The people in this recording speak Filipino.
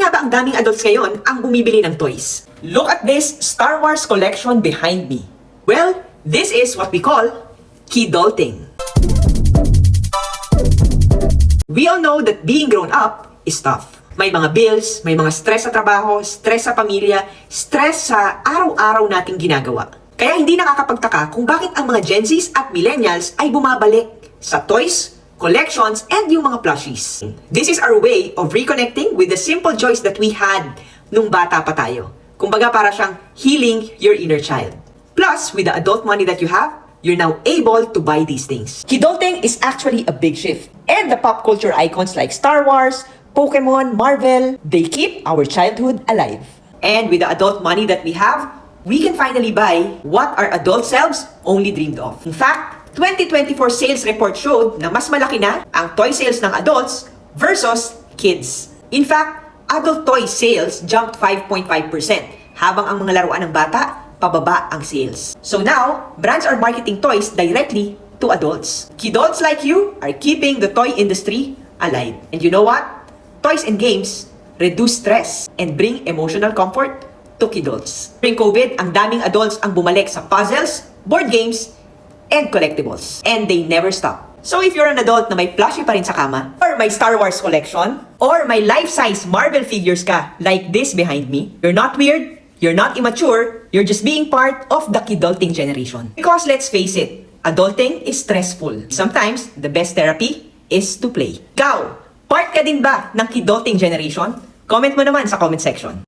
nga ba ang daming adults ngayon ang bumibili ng toys? Look at this Star Wars collection behind me. Well, this is what we call kidulting. We all know that being grown up is tough. May mga bills, may mga stress sa trabaho, stress sa pamilya, stress sa araw-araw nating ginagawa. Kaya hindi nakakapagtaka kung bakit ang mga Gen Zs at Millennials ay bumabalik sa toys, collections, and yung mga plushies. This is our way of reconnecting with the simple joys that we had nung bata pa tayo. Kumbaga para siyang healing your inner child. Plus, with the adult money that you have, you're now able to buy these things. Kidulting is actually a big shift. And the pop culture icons like Star Wars, Pokemon, Marvel, they keep our childhood alive. And with the adult money that we have, we can finally buy what our adult selves only dreamed of. In fact, 2024 sales report showed na mas malaki na ang toy sales ng adults versus kids. In fact, adult toy sales jumped 5.5% habang ang mga laruan ng bata, pababa ang sales. So now, brands are marketing toys directly to adults. Kidults like you are keeping the toy industry alive. And you know what? Toys and games reduce stress and bring emotional comfort to kidults. During COVID, ang daming adults ang bumalik sa puzzles, board games, and collectibles. And they never stop. So if you're an adult na may plushie pa rin sa kama, or may Star Wars collection, or may life-size Marvel figures ka like this behind me, you're not weird, you're not immature, you're just being part of the kidulting generation. Because let's face it, adulting is stressful. Sometimes, the best therapy is to play. Ikaw, part ka din ba ng kidulting generation? Comment mo naman sa comment section.